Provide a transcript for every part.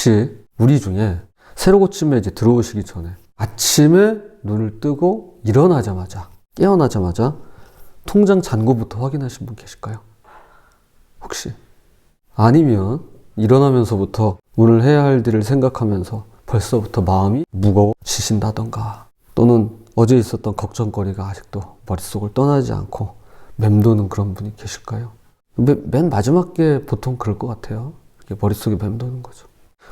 혹시 우리 중에 새로 고침에 이제 들어오시기 전에 아침에 눈을 뜨고 깨어나자마자 통장 잔고부터 확인하신 분 계실까요? 혹시? 아니면 일어나면서부터 오늘 해야 할 일을 생각하면서 벌써부터 마음이 무거워지신다던가, 또는 어제 있었던 걱정거리가 아직도 머릿속을 떠나지 않고 맴도는 그런 분이 계실까요? 맨 마지막 게 보통 그럴 것 같아요. 머릿속에 맴도는 거죠.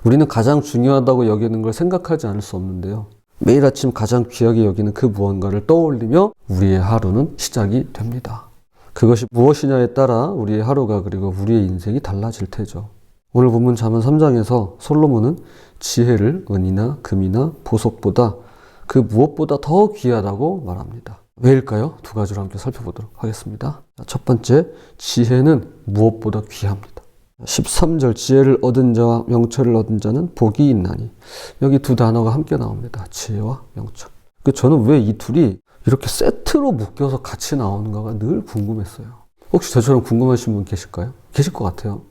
우리는 가장 중요하다고 여기는 걸 생각하지 않을 수 없는데요. 매일 아침 가장 귀하게 여기는 그 무언가를 떠올리며 우리의 하루는 시작이 됩니다. 그것이 무엇이냐에 따라 우리의 하루가, 그리고 우리의 인생이 달라질 테죠. 오늘 본문 잠언 3장에서 솔로몬은 지혜를 은이나 금이나 보석보다 그 무엇보다 더 귀하다고 말합니다. 왜일까요? 두 가지로 함께 살펴보도록 하겠습니다. 첫 번째, 지혜는 무엇보다 귀합니다. 13절, 지혜를 얻은 자와 명철을 얻은 자는 복이 있나니. 여기 두 단어가 함께 나옵니다. 지혜와 명철. 저는 왜 이 둘이 이렇게 세트로 묶여서 같이 나오는가가 늘 궁금했어요. 혹시 저처럼 궁금하신 분 계실까요? 계실 것 같아요.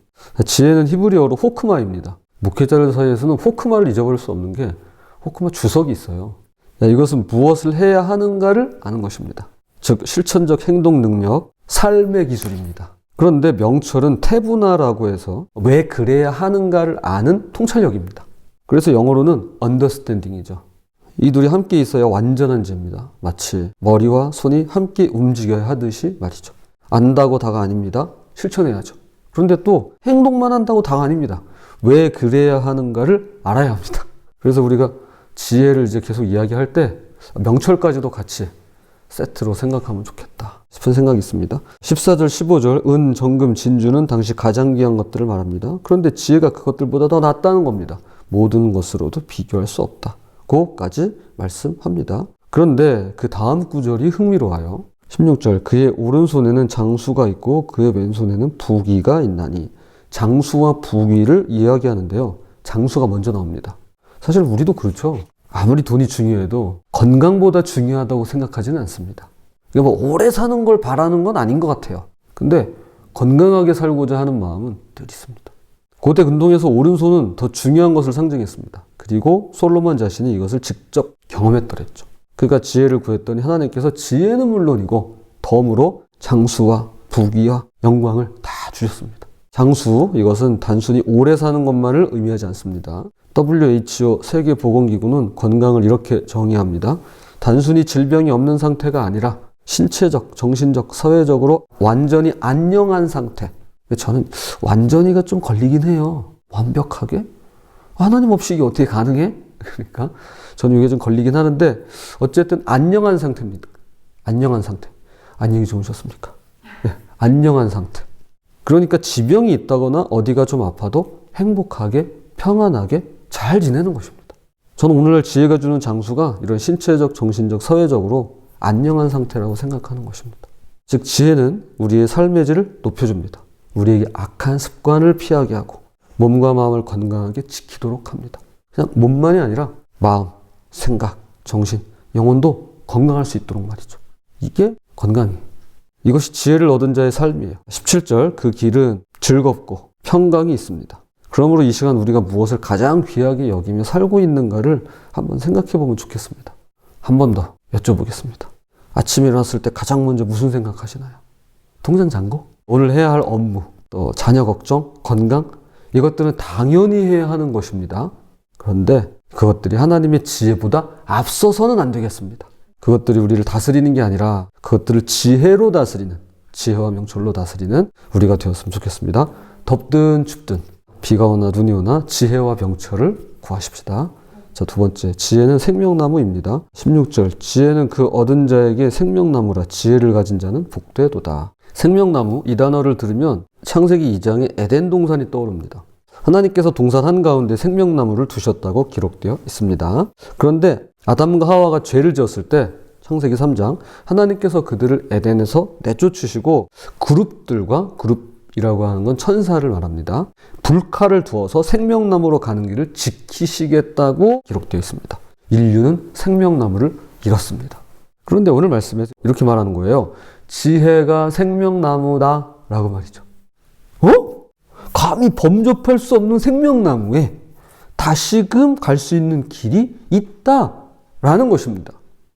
지혜는 히브리어로 호크마입니다. 목회자들 사이에서는 호크마를 잊어버릴 수 없는 게 호크마 주석이 있어요. 이것은 무엇을 해야 하는가를 아는 것입니다. 즉 실천적 행동 능력, 삶의 기술입니다. 그런데 명철은 태분화라고 해서 왜 그래야 하는가를 아는 통찰력입니다. 그래서 영어로는 understanding이죠. 이 둘이 함께 있어야 완전한 지혜입니다. 마치 머리와 손이 함께 움직여야 하듯이 말이죠. 안다고 다가 아닙니다. 실천해야죠. 그런데 또 행동만 한다고 다가 아닙니다. 왜 그래야 하는가를 알아야 합니다. 그래서 우리가 지혜를 이제 계속 이야기할 때 명철까지도 같이 세트로 생각하면 좋겠다 싶은 생각이 있습니다. 14절, 15절, 은, 정금, 진주는 당시 가장 귀한 것들을 말합니다. 그런데 지혜가 그것들보다 더 낫다는 겁니다. 모든 것으로도 비교할 수 없다. 고까지 말씀합니다. 그런데 그 다음 구절이 흥미로워요. 16절, 그의 오른손에는 장수가 있고 그의 왼손에는 부귀가 있나니. 장수와 부귀를 이야기하는데요. 장수가 먼저 나옵니다. 사실 우리도 그렇죠. 아무리 돈이 중요해도 건강보다 중요하다고 생각하지는 않습니다. 뭐 오래 사는 걸 바라는 건 아닌 것 같아요. 근데 건강하게 살고자 하는 마음은 늘 있습니다. 고대 근동에서 오른손은 더 중요한 것을 상징했습니다. 그리고 솔로몬 자신이 이것을 직접 경험했더랬죠. 그가 지혜를 구했더니 하나님께서 지혜는 물론이고 덤으로 장수와 부귀와 영광을 다 주셨습니다. 장수, 이것은 단순히 오래 사는 것만을 의미하지 않습니다. WHO 세계보건기구는 건강을 이렇게 정의합니다. 단순히 질병이 없는 상태가 아니라 신체적, 정신적, 사회적으로 완전히 안녕한 상태. 저는 완전히가 좀 걸리긴 해요. 완벽하게? 하나님 없이 이게 어떻게 가능해? 그러니까 저는 이게 좀 걸리긴 하는데 어쨌든 안녕한 상태입니다. 안녕한 상태. 안녕히 주무셨습니까? 네, 안녕한 상태. 그러니까 지병이 있다거나 어디가 좀 아파도 행복하게, 평안하게 잘 지내는 것입니다. 저는 오늘날 지혜가 주는 장수가 이런 신체적, 정신적, 사회적으로 안녕한 상태라고 생각하는 것입니다. 즉 지혜는 우리의 삶의 질을 높여줍니다. 우리에게 악한 습관을 피하게 하고 몸과 마음을 건강하게 지키도록 합니다. 그냥 몸만이 아니라 마음, 생각, 정신, 영혼도 건강할 수 있도록 말이죠. 이게 건강이에요. 이것이 지혜를 얻은 자의 삶이에요. 17절, 그 길은 즐겁고 평강이 있습니다. 그러므로 이 시간 우리가 무엇을 가장 귀하게 여기며 살고 있는가를 한번 생각해 보면 좋겠습니다. 한 번 더 여쭤보겠습니다. 아침에 일어났을 때 가장 먼저 무슨 생각하시나요? 통장 잔고? 오늘 해야 할 업무, 또 자녀 걱정, 건강? 이것들은 당연히 해야 하는 것입니다. 그런데 그것들이 하나님의 지혜보다 앞서서는 안 되겠습니다. 그것들이 우리를 다스리는 게 아니라 그것들을 지혜로 다스리는, 지혜와 명철로 다스리는 우리가 되었으면 좋겠습니다. 덥든 춥든 비가 오나 눈이 오나 지혜와 명철을 구하십시다. 자, 두 번째, 지혜는 생명나무입니다. 16절, 지혜는 그 얻은 자에게 생명나무라. 지혜를 가진 자는 복되도다. 생명나무, 이 단어를 들으면 창세기 2장에 에덴 동산이 떠오릅니다. 하나님께서 동산 한가운데 생명나무를 두셨다고 기록되어 있습니다. 그런데 아담과 하와가 죄를 지었을 때 창세기 3장, 하나님께서 그들을 에덴에서 내쫓으시고 그룹이라고 하는 건 천사를 말합니다. 불칼을 두어서 생명나무로 가는 길을 지키시겠다고 기록되어 있습니다. 인류는 생명나무를 잃었습니다. 그런데 오늘 말씀에서 이렇게 말하는 거예요. 지혜가 생명나무다 라고 말이죠. 감히 범접할 수 없는 생명나무에 다시금 갈 수 있는 길이 있다라는 것입니다.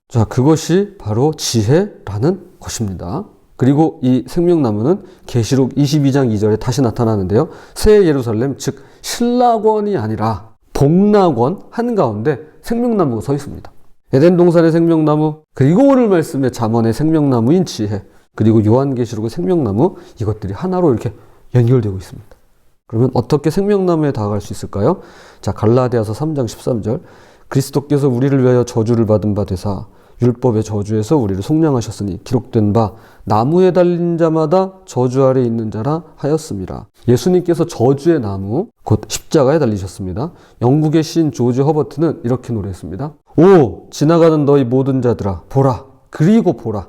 자, 그것이 바로 지혜라는 것입니다. 그리고 이 생명나무는 계시록 22장 2절에 다시 나타나는데요. 새 예루살렘, 즉 신락원이 아니라 복락원 한가운데 생명나무가 서 있습니다. 에덴 동산의 생명나무, 그리고 오늘 말씀의 잠언의 생명나무인 지혜, 그리고 요한계시록의 생명나무, 이것들이 하나로 이렇게 연결되고 있습니다. 그러면 어떻게 생명나무에 다가갈 수 있을까요? 자, 갈라디아서 3장 13절. 그리스도께서 우리를 위하여 저주를 받은 바 되사 율법의 저주에서 우리를 속량하셨으니 기록된 바 나무에 달린 자마다 저주 아래 있는 자라 하였습니다. 예수님께서 저주의 나무, 곧 십자가에 달리셨습니다. 영국의 시인 조지 허버트는 이렇게 노래했습니다. 오, 지나가는 너희 모든 자들아, 보라, 그리고 보라.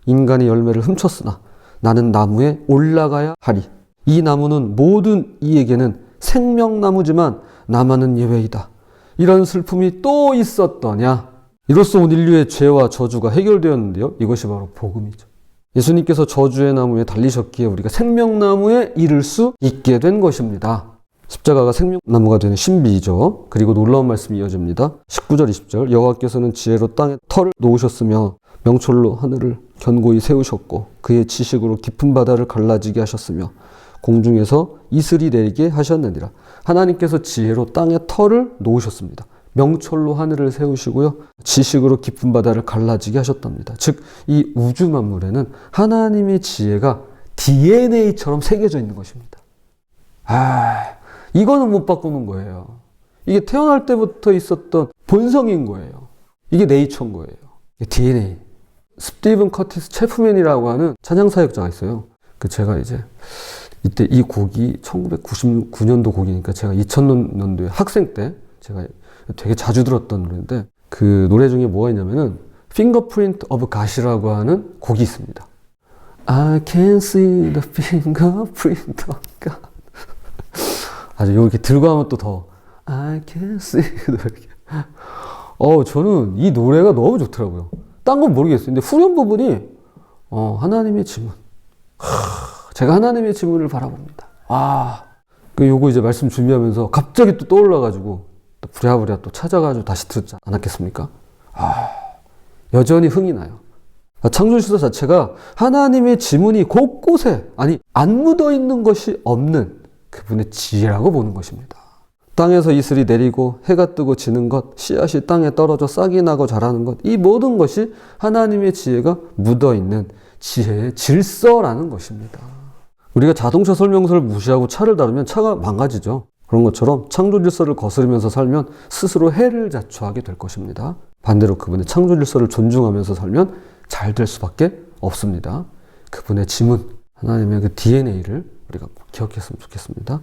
인간이 열매를 훔쳤으나 나는 나무에 올라가야 하리. 이 나무는 모든 이에게는 생명나무지만 나만은 예외이다. 이런 슬픔이 또 있었더냐. 이로써 온 인류의 죄와 저주가 해결되었는데요. 이것이 바로 복음이죠. 예수님께서 저주의 나무에 달리셨기에 우리가 생명나무에 이를 수 있게 된 것입니다. 십자가가 생명나무가 되는 신비이죠. 그리고 놀라운 말씀이 이어집니다. 19절 20절. 여호와께서는 지혜로 땅에 털을 놓으셨으며 명철로 하늘을 견고히 세우셨고 그의 지식으로 깊은 바다를 갈라지게 하셨으며 공중에서 이슬이 내리게 하셨느니라. 하나님께서 지혜로 땅에 털을 놓으셨습니다. 명철로 하늘을 세우시고요. 지식으로 깊은 바다를 갈라지게 하셨답니다. 즉, 이 우주 만물에는 하나님의 지혜가 DNA처럼 새겨져 있는 것입니다. 이거는 못 바꾸는 거예요. 이게 태어날 때부터 있었던 본성인 거예요. 이게 네이처인 거예요. 이게 DNA. 스티븐 커티스 체프맨이라고 하는 찬양사역자가 있어요. 제가 이제 이때 이 곡이 1999년도 곡이니까 제가 2000년도에 학생 때 제가 되게 자주 들었던 노래인데 그 노래 중에 뭐가 있냐면은 Fingerprint of God이라고 하는 곡이 있습니다. I can see the fingerprint of God. 아주 이렇게 들고 하면 또 더 I can see 이렇게. 저는 이 노래가 너무 좋더라고요. 딴 건 모르겠어요. 근데 후렴 부분이 하나님의 지문. 제가 하나님의 지문을 바라봅니다. 요거 이제 말씀 준비하면서 갑자기 또 떠올라가지고 또 부랴부랴 또 찾아가지고 다시 듣지 않았겠습니까? 여전히 흥이 나요. 창조실서 자체가 하나님의 지문이 곳곳에, 안 묻어 있는 것이 없는 그분의 지혜라고 보는 것입니다. 땅에서 이슬이 내리고 해가 뜨고 지는 것, 씨앗이 땅에 떨어져 싹이 나고 자라는 것, 이 모든 것이 하나님의 지혜가 묻어 있는 지혜의 질서라는 것입니다. 우리가 자동차 설명서를 무시하고 차를 다루면 차가 망가지죠. 그런 것처럼 창조 질서를 거스르면서 살면 스스로 해를 자초하게 될 것입니다. 반대로 그분의 창조 질서를 존중하면서 살면 잘 될 수밖에 없습니다. 그분의 지문, 하나님의 그 DNA를 우리가 기억했으면 좋겠습니다.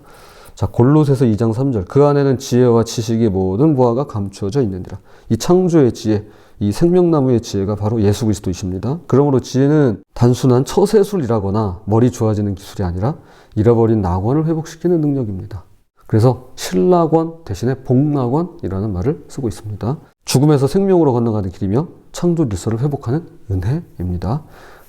자, 골로새서 2장 3절. 그 안에는 지혜와 지식의 모든 보화가 감추어져 있느니라. 이 창조의 지혜, 이 생명나무의 지혜가 바로 예수 그리스도이십니다. 그러므로 지혜는 단순한 처세술이라거나 머리 좋아지는 기술이 아니라 잃어버린 낙원을 회복시키는 능력입니다. 그래서 신락원 대신에 복락원이라는 말을 쓰고 있습니다. 죽음에서 생명으로 건너가는 길이며 창조 질서를 회복하는 은혜입니다.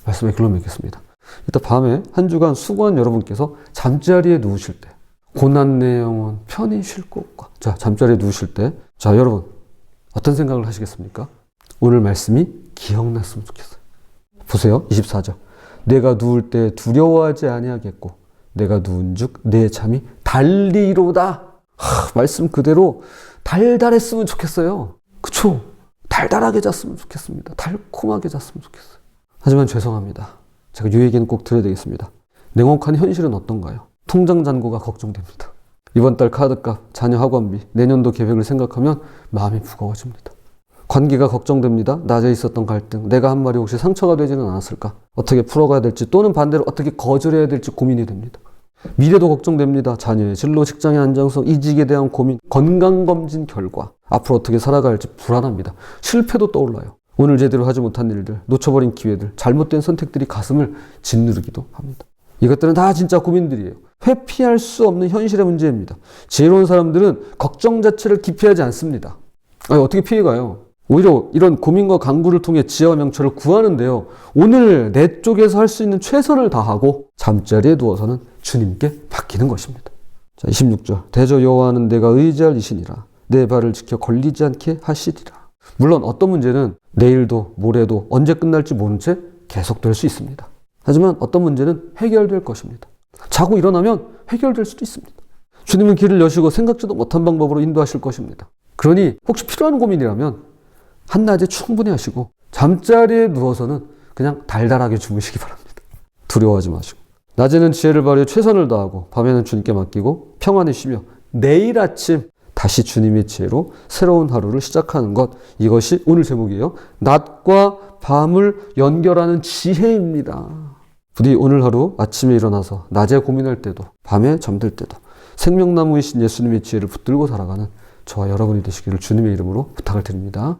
말씀에 글로 맺겠습니다. 이따 밤에 한 주간 수고한 여러분께서 잠자리에 누우실 때 고난 내 영혼 편히 쉴 곳과 잠자리에 누우실 때 여러분 어떤 생각을 하시겠습니까? 오늘 말씀이 기억났으면 좋겠어요. 보세요. 24절. 내가 누울 때 두려워하지 아니하겠고 내가 누운즉 내 잠이 달리로다. 말씀 그대로 달달했으면 좋겠어요. 그쵸? 달달하게 잤으면 좋겠습니다. 달콤하게 잤으면 좋겠어요. 하지만 죄송합니다. 제가 이 얘기는 꼭 드려야 되겠습니다. 냉혹한 현실은 어떤가요? 통장 잔고가 걱정됩니다. 이번 달 카드값, 자녀 학원비, 내년도 계획을 생각하면 마음이 무거워집니다. 관계가 걱정됩니다. 낮에 있었던 갈등, 내가 한 말이 혹시 상처가 되지는 않았을까? 어떻게 풀어가야 될지 또는 반대로 어떻게 거절해야 될지 고민이 됩니다. 미래도 걱정됩니다. 자녀의 진로, 직장의 안정성, 이직에 대한 고민, 건강검진 결과, 앞으로 어떻게 살아가야 할지 불안합니다. 실패도 떠올라요. 오늘 제대로 하지 못한 일들, 놓쳐버린 기회들, 잘못된 선택들이 가슴을 짓누르기도 합니다. 이것들은 다 진짜 고민들이에요. 회피할 수 없는 현실의 문제입니다. 지혜로운 사람들은 걱정 자체를 기피하지 않습니다. 어떻게 피해가요? 오히려 이런 고민과 강구를 통해 지혜와 명철을 구하는데요. 오늘 내 쪽에서 할 수 있는 최선을 다하고 잠자리에 누워서는 주님께 맡기는 것입니다. 자, 26절. 대저 여호와는 내가 의지할 이시니라. 내 발을 지켜 걸리지 않게 하시리라. 물론 어떤 문제는 내일도 모레도 언제 끝날지 모른 채 계속될 수 있습니다. 하지만 어떤 문제는 해결될 것입니다. 자고 일어나면 해결될 수도 있습니다. 주님은 길을 여시고 생각지도 못한 방법으로 인도하실 것입니다. 그러니 혹시 필요한 고민이라면 한낮에 충분히 하시고 잠자리에 누워서는 그냥 달달하게 주무시기 바랍니다. 두려워하지 마시고. 낮에는 지혜를 발휘해 최선을 다하고 밤에는 주님께 맡기고 평안히 쉬며 내일 아침 다시 주님의 지혜로 새로운 하루를 시작하는 것. 이것이 오늘 제목이에요. 낮과 밤을 연결하는 지혜입니다. 부디 오늘 하루 아침에 일어나서 낮에 고민할 때도 밤에 잠들 때도 생명나무이신 예수님의 지혜를 붙들고 살아가는 저와 여러분이 되시기를 주님의 이름으로 부탁을 드립니다.